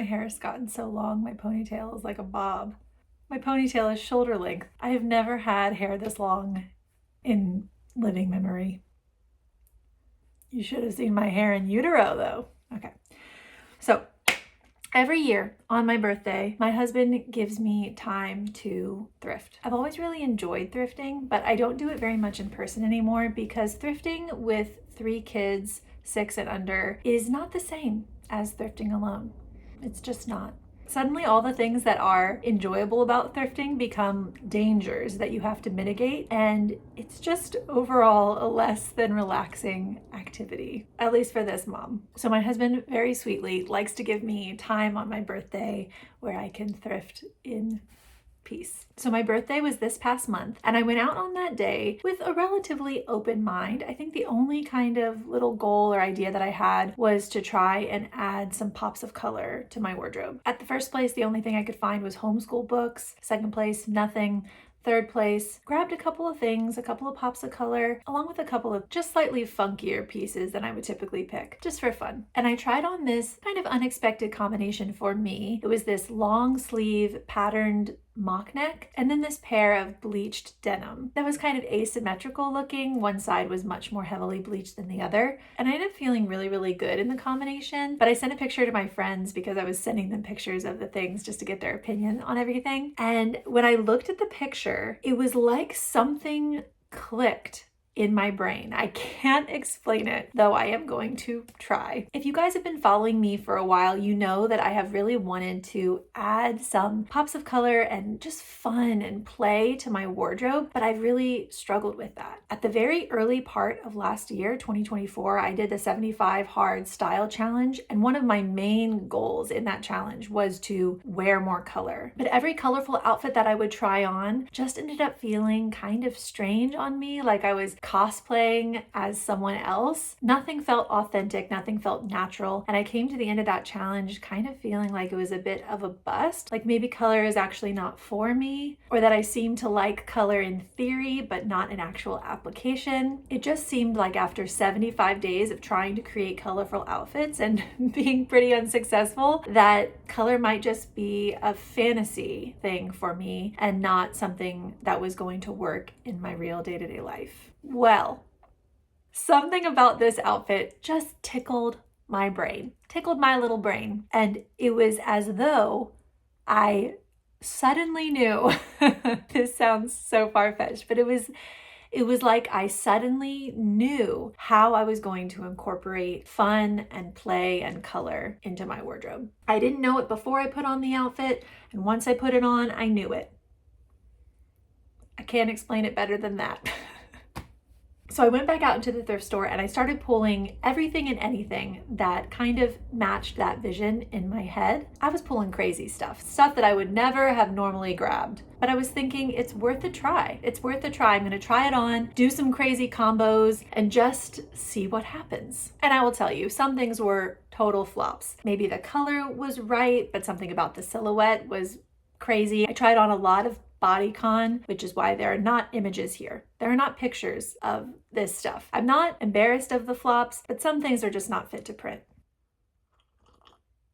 My hair has gotten so long, my ponytail is like a bob. My ponytail is shoulder length. I have never had hair this long in living memory. You should have seen my hair in utero though. Okay. So every year on my birthday, my husband gives me time to thrift. I've always really enjoyed thrifting, but I don't do it very much in person anymore because thrifting with 3 kids, 6 and under, is not the same as thrifting alone. It's just not. Suddenly all the things that are enjoyable about thrifting become dangers that you have to mitigate, and it's just overall a less than relaxing activity, at least for this mom. So my husband very sweetly likes to give me time on my birthday where I can thrift in peace. So my birthday was this past month, and I went out on that day with a relatively open mind. I think the only kind of little goal or idea that I had was to try and add some pops of color to my wardrobe. At the first place, the only thing I could find was homeschool books. Second place, nothing. Third place, grabbed a couple of things, a couple of pops of color, along with a couple of just slightly funkier pieces than I would typically pick, just for fun. And I tried on this kind of unexpected combination for me. It was this long sleeve patterned mock neck, and then this pair of bleached denim that was kind of asymmetrical looking. One side was much more heavily bleached than the other, and I ended up feeling really, really good in the combination. But I sent a picture to my friends because I was sending them pictures of the things just to get their opinion on everything. And when I looked at the picture, it was like something clicked in my brain. I can't explain it, though I am going to try. If you guys have been following me for a while, you know that I have really wanted to add some pops of color and just fun and play to my wardrobe, but I've really struggled with that. At the very early part of last year, 2024, I did the 75 Hard Style Challenge, and one of my main goals in that challenge was to wear more color. But every colorful outfit that I would try on just ended up feeling kind of strange on me, like I was cosplaying as someone else. Nothing felt authentic, nothing felt natural. And I came to the end of that challenge kind of feeling like it was a bit of a bust, like maybe color is actually not for me, or that I seem to like color in theory, but not in actual application. It just seemed like after 75 days of trying to create colorful outfits and being pretty unsuccessful, that color might just be a fantasy thing for me and not something that was going to work in my real day-to-day life. Well, something about this outfit just tickled my brain, tickled my little brain. And it was as though I suddenly knew, this sounds so far-fetched, but it was like I suddenly knew how I was going to incorporate fun and play and color into my wardrobe. I didn't know it before I put on the outfit, and once I put it on, I knew it. I can't explain it better than that. So I went back out into the thrift store and I started pulling everything and anything that kind of matched that vision in my head. I was pulling crazy stuff that I would never have normally grabbed. But I was thinking it's worth a try. It's worth a try. I'm going to try it on, do some crazy combos, and just see what happens. And I will tell you, some things were total flops. Maybe the color was right, but something about the silhouette was crazy. I tried on a lot of bodycon, which is why there are not images here. There are not pictures of this stuff. I'm not embarrassed of the flops, but some things are just not fit to print.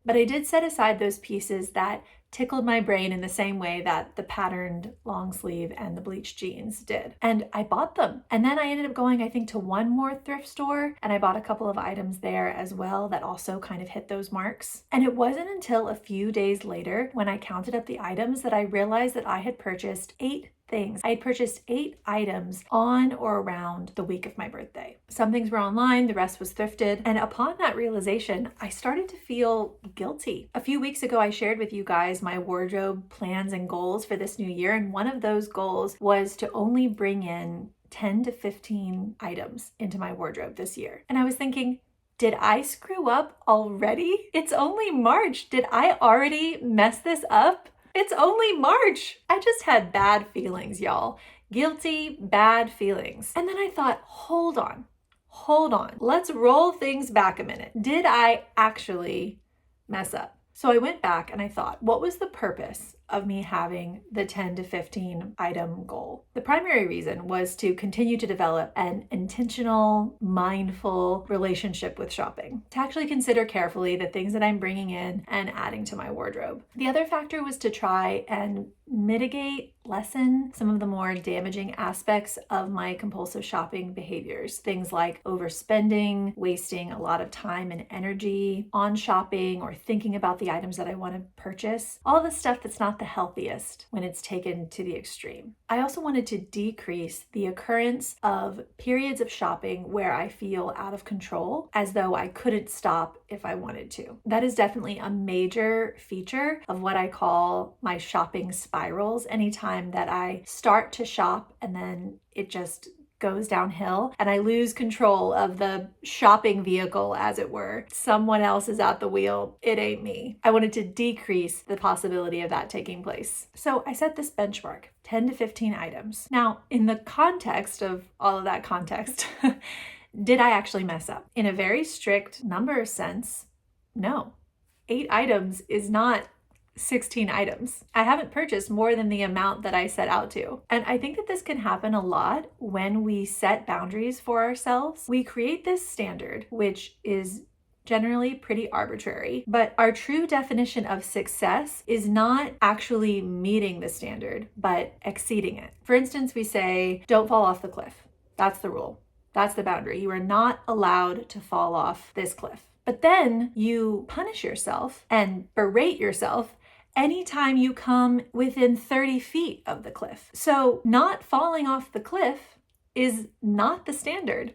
But I did set aside those pieces that tickled my brain in the same way that the patterned long sleeve and the bleached jeans did. And I bought them. And then I ended up going, I think, to one more thrift store, and I bought a couple of items there as well that also kind of hit those marks. And it wasn't until a few days later when I counted up the items that I realized that I had purchased 8 things. I had purchased 8 items on or around the week of my birthday. Some things were online, the rest was thrifted. And upon that realization, I started to feel guilty. A few weeks ago, I shared with you guys my wardrobe plans and goals for this new year. And one of those goals was to only bring in 10 to 15 items into my wardrobe this year. And I was thinking, did I screw up already? It's only March. Did I already mess this up? It's only March. I just had bad feelings, y'all. Guilty, bad feelings. And then I thought, hold on. Let's roll things back a minute. Did I actually mess up? So I went back and I thought, what was the purpose of me having the 10 to 15 item goal. The primary reason was to continue to develop an intentional, mindful relationship with shopping, to actually consider carefully the things that I'm bringing in and adding to my wardrobe. The other factor was to try and mitigate, lessen some of the more damaging aspects of my compulsive shopping behaviors. Things like overspending, wasting a lot of time and energy on shopping or thinking about the items that I want to purchase. All the stuff that's not the healthiest when it's taken to the extreme. I also wanted to decrease the occurrence of periods of shopping where I feel out of control, as though I couldn't stop if I wanted to. That is definitely a major feature of what I call my shopping spirals. Anytime that I start to shop and then it just goes downhill and I lose control of the shopping vehicle, as it were. Someone else is at the wheel. It ain't me. I wanted to decrease the possibility of that taking place. So I set this benchmark, 10 to 15 items. Now, in the context of all of that context, did I actually mess up? In a very strict number sense, no. 8 items is not 16 items. I haven't purchased more than the amount that I set out to. And I think that this can happen a lot when we set boundaries for ourselves. We create this standard, which is generally pretty arbitrary, but our true definition of success is not actually meeting the standard, but exceeding it. For instance, we say, don't fall off the cliff. That's the rule. That's the boundary. You are not allowed to fall off this cliff. But then you punish yourself and berate yourself anytime you come within 30 feet of the cliff. So not falling off the cliff is not the standard.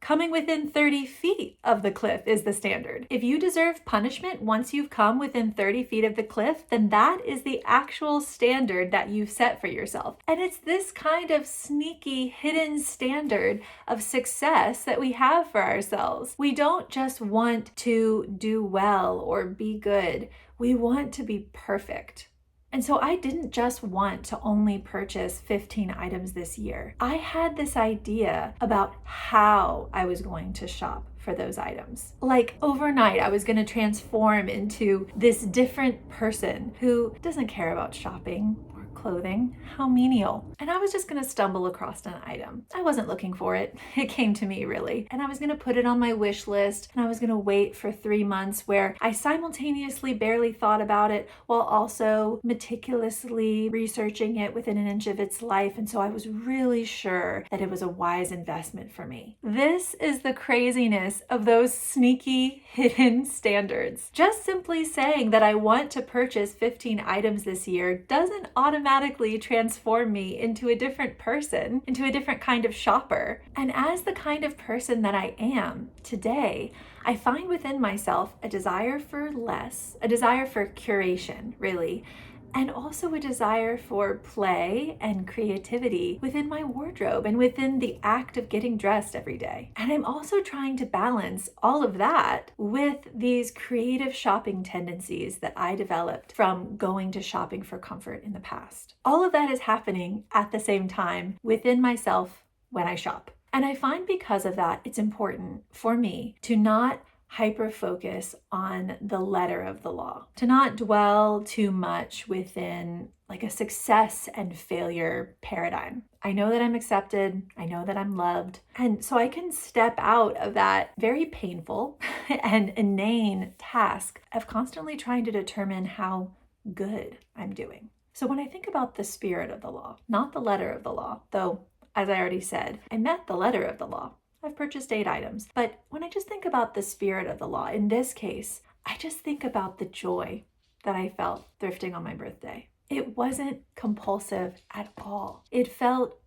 Coming within 30 feet of the cliff is the standard. If you deserve punishment once you've come within 30 feet of the cliff, then that is the actual standard that you've set for yourself. And it's this kind of sneaky, hidden standard of success that we have for ourselves. We don't just want to do well or be good. We want to be perfect. And so I didn't just want to only purchase 15 items this year. I had this idea about how I was going to shop for those items. Like overnight, I was going to transform into this different person who doesn't care about shopping or clothing. How menial. And I was just going to stumble across an item. I wasn't looking for it. It came to me really. And I was going to put it on my wish list and I was going to wait for 3 months where I simultaneously barely thought about it while also meticulously researching it within an inch of its life. And so I was really sure that it was a wise investment for me. This is the craziness of those sneaky hidden standards. Just simply saying that I want to purchase 15 items this year doesn't automatically transform me into a different person, into a different kind of shopper. And as the kind of person that I am today, I find within myself a desire for less, a desire for curation, really, and also a desire for play and creativity within my wardrobe and within the act of getting dressed every day. And I'm also trying to balance all of that with these creative shopping tendencies that I developed from going to shopping for comfort in the past. All of that is happening at the same time within myself when I shop. And I find because of that, it's important for me to not hyper-focus on the letter of the law, to not dwell too much within like a success and failure paradigm. I know that I'm accepted, I know that I'm loved, and so I can step out of that very painful and inane task of constantly trying to determine how good I'm doing. So when I think about the spirit of the law, not the letter of the law, though, as I already said, I met the letter of the law. I've purchased 8 items. But when I just think about the spirit of the law, in this case, I just think about the joy that I felt thrifting on my birthday. It wasn't compulsive at all. It felt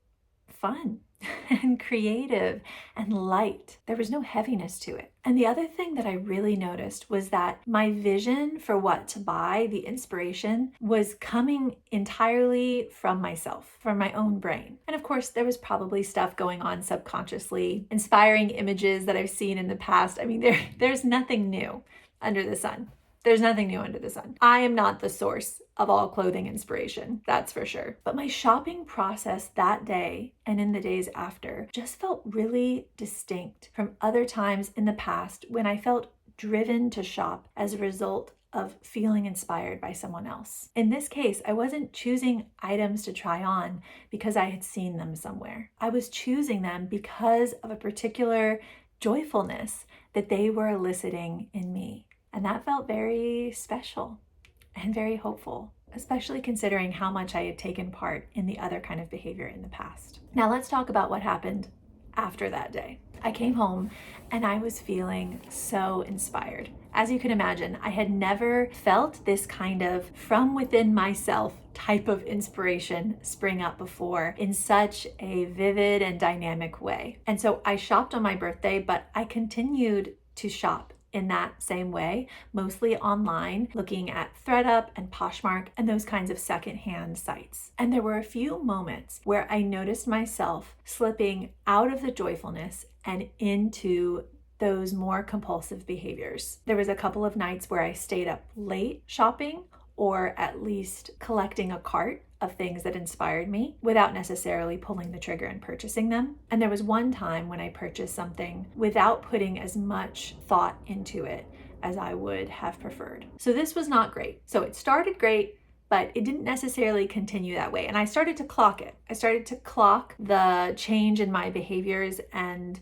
fun and creative and light. There was no heaviness to it. And the other thing that I really noticed was that my vision for what to buy, the inspiration, was coming entirely from myself, from my own brain. And of course, there was probably stuff going on subconsciously, inspiring images that I've seen in the past. I mean, there's nothing new under the sun. There's nothing new under the sun. I am not the source of all clothing inspiration, that's for sure. But my shopping process that day and in the days after just felt really distinct from other times in the past when I felt driven to shop as a result of feeling inspired by someone else. In this case, I wasn't choosing items to try on because I had seen them somewhere. I was choosing them because of a particular joyfulness that they were eliciting in me. And that felt very special and very hopeful, especially considering how much I had taken part in the other kind of behavior in the past. Now let's talk about what happened after that day. I came home and I was feeling so inspired. As you can imagine, I had never felt this kind of from within myself type of inspiration spring up before in such a vivid and dynamic way. And so I shopped on my birthday, but I continued to shop in that same way, mostly online, looking at ThredUp and Poshmark and those kinds of secondhand sites. And there were a few moments where I noticed myself slipping out of the joyfulness and into those more compulsive behaviors. There was a couple of nights where I stayed up late shopping, or at least collecting a cart of things that inspired me without necessarily pulling the trigger and purchasing them. And there was one time when I purchased something without putting as much thought into it as I would have preferred. So this was not great. So it started great, but it didn't necessarily continue that way. And I started to clock it. I started to clock the change in my behaviors and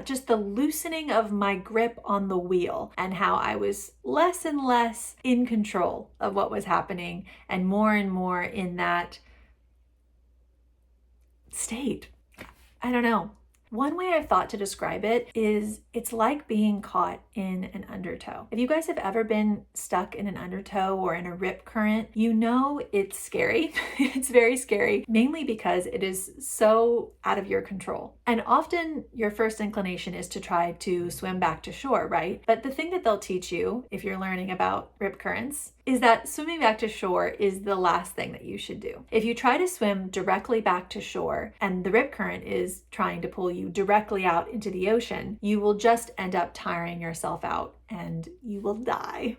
just the loosening of my grip on the wheel, and how I was less and less in control of what was happening and more in that state. I don't know. One way I've thought to describe it is it's like being caught in an undertow. If you guys have ever been stuck in an undertow or in a rip current, you know it's scary. It's very scary, mainly because it is so out of your control. And often your first inclination is to try to swim back to shore, right? But the thing that they'll teach you if you're learning about rip currents is that swimming back to shore is the last thing that you should do. If you try to swim directly back to shore and the rip current is trying to pull you directly out into the ocean, you will just end up tiring yourself out and you will die.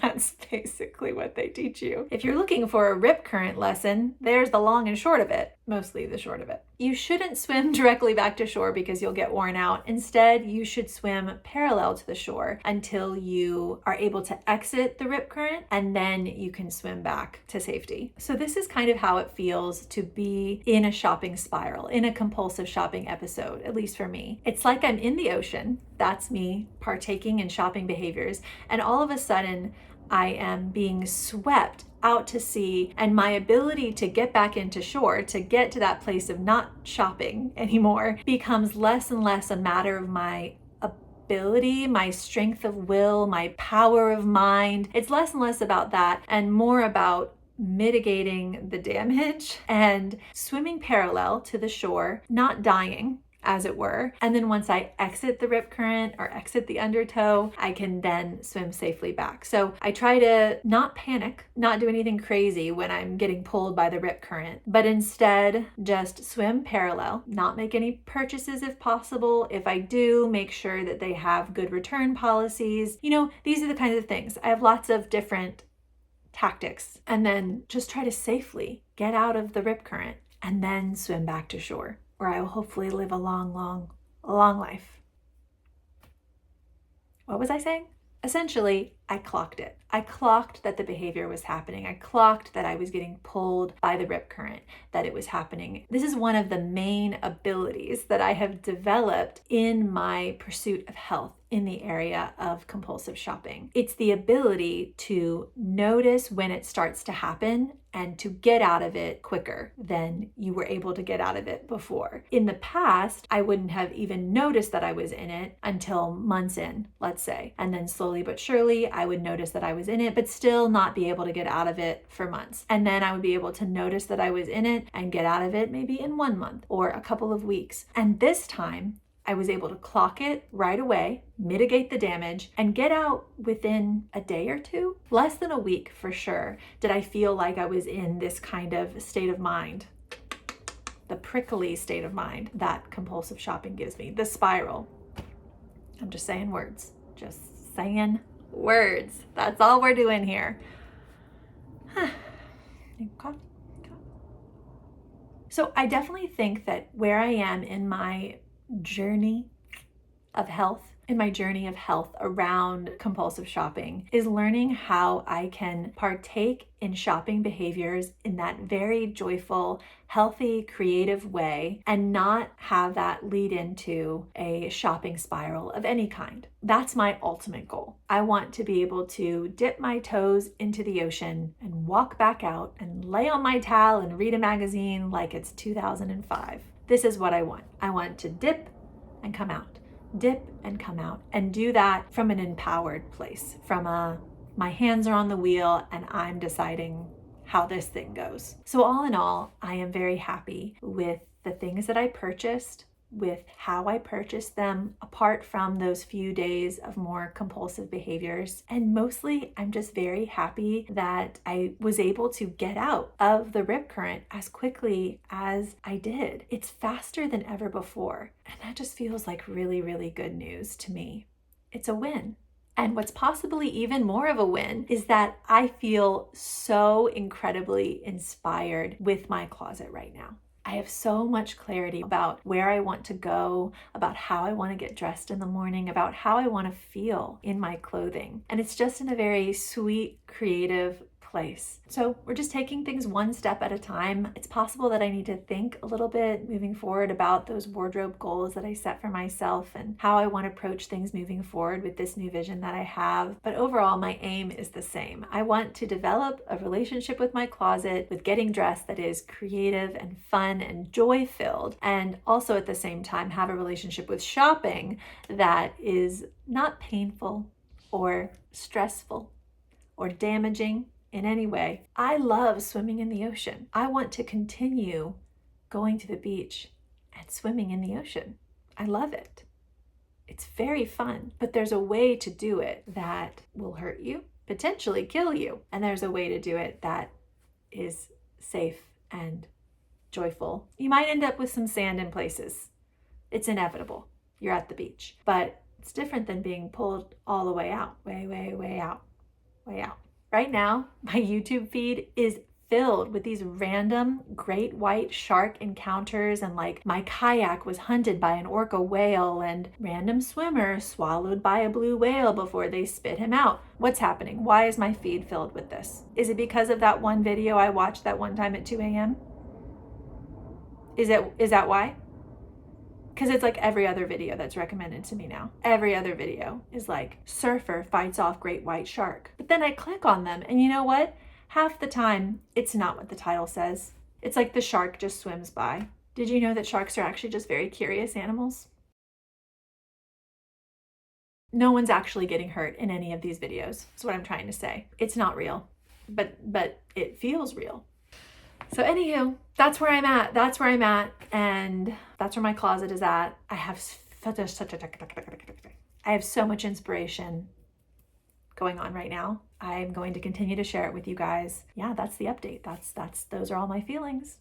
That's basically what they teach you. If you're looking for a rip current lesson, there's the long and short of it, mostly the short of it. You shouldn't swim directly back to shore because you'll get worn out. Instead, you should swim parallel to the shore until you are able to exit the rip current, and then you can swim back to safety. So this is kind of how it feels to be in a shopping spiral, in a compulsive shopping episode, at least for me. It's like I'm in the ocean. That's me partaking in shopping behaviors. And all of a sudden, I am being swept out to sea, and my ability to get back into shore, to get to that place of not shopping anymore, becomes less and less a matter of my ability, my strength of will, my power of mind. It's less and less about that and more about mitigating the damage and swimming parallel to the shore, not dying, as it were. And then once I exit the rip current or exit the undertow, I can then swim safely back. So I try to not panic, not do anything crazy when I'm getting pulled by the rip current, but instead just swim parallel, not make any purchases if possible. If I do, make sure that they have good return policies. You know, these are the kinds of things. I have lots of different tactics, and then just try to safely get out of the rip current and then swim back to shore, where I will hopefully live a long life. What was I saying? Essentially, I clocked it. I clocked that the behavior was happening. I clocked that I was getting pulled by the rip current, that it was happening. This is one of the main abilities that I have developed in my pursuit of health in the area of compulsive shopping. It's the ability to notice when it starts to happen and to get out of it quicker than you were able to get out of it before. In the past, I wouldn't have even noticed that I was in it until months in, let's say. And then slowly but surely, I would notice that I was in it, but still not be able to get out of it for months. And then I would be able to notice that I was in it and get out of it maybe in 1 month or a couple of weeks. And this time, I was able to clock it right away, mitigate the damage, and get out within a day or two. Less than a week for sure did I feel like I was in this kind of state of mind, the prickly state of mind that compulsive shopping gives me, the spiral. I'm just saying words, just saying words. That's all we're doing here. So I definitely think that where I am in my journey of health in my journey of health around compulsive shopping is learning how I can partake in shopping behaviors in that very joyful, healthy, creative way and not have that lead into a shopping spiral of any kind. That's my ultimate goal. I want to be able to dip my toes into the ocean and walk back out and lay on my towel and read a magazine like it's 2005. This is what I want. I want to dip and come out, dip and come out, and do that from an empowered place, from my hands are on the wheel and I'm deciding how this thing goes. So all in all, I am very happy with the things that I purchased, with how I purchased them, apart from those few days of more compulsive behaviors. And mostly, I'm just very happy that I was able to get out of the rip current as quickly as I did. It's faster than ever before. And that just feels like really, really good news to me. It's a win. And what's possibly even more of a win is that I feel so incredibly inspired with my closet right now. I have so much clarity about where I want to go, about how I want to get dressed in the morning, about how I want to feel in my clothing. And it's just in a very sweet, creative place. So we're just taking things one step at a time. It's possible that I need to think a little bit moving forward about those wardrobe goals that I set for myself and how I want to approach things moving forward with this new vision that I have. But overall, my aim is the same. I want to develop a relationship with my closet, with getting dressed that is creative and fun and joy-filled, and also at the same time have a relationship with shopping that is not painful or stressful or damaging in any way. I love swimming in the ocean. I want to continue going to the beach and swimming in the ocean. I love it. It's very fun, but there's a way to do it that will hurt you, potentially kill you. And there's a way to do it that is safe and joyful. You might end up with some sand in places. It's inevitable. You're at the beach, but it's different than being pulled all the way out, way out. Right now, my YouTube feed is filled with these random great white shark encounters, and like my kayak was hunted by an orca whale, and random swimmer swallowed by a blue whale before they spit him out. What's happening? Why is my feed filled with this? Is it because of that one video I watched that one time at 2 a.m.? Is that why? Because it's like every other video that's recommended to me now. Every other video is like, surfer fights off great white shark. But then I click on them, and you know what? Half the time, it's not what the title says. It's like the shark just swims by. Did you know that sharks are actually just very curious animals? No one's actually getting hurt in any of these videos, is what I'm trying to say. It's not real, but it feels real. So anywho, that's where I'm at, and that's where my closet is at. I have so much inspiration going on right now. I'm going to continue to share it with you guys. Yeah, that's the update. Those are all my feelings.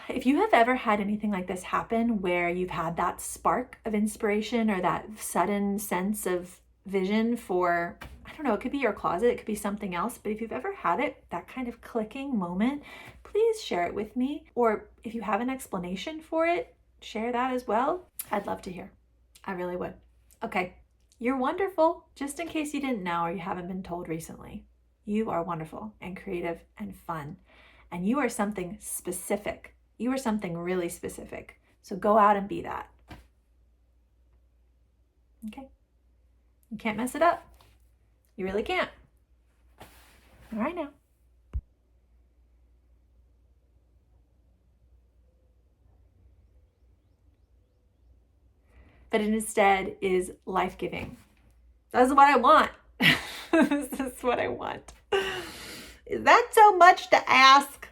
If you have ever had anything like this happen where you've had that spark of inspiration or that sudden sense of vision for, I don't know, it could be your closet, it could be something else, but if you've ever had it, that kind of clicking moment, please share it with me. Or if you have an explanation for it, share that as well. I'd love to hear. I really would. Okay, you're wonderful. Just in case you didn't know or you haven't been told recently, you are wonderful and creative and fun. And you are something specific. You are something really specific. So go out and be that. Okay? You can't mess it up. You really can't. All right now. But it instead is life-giving. That's what I want. This is what I want. Is that so much to ask?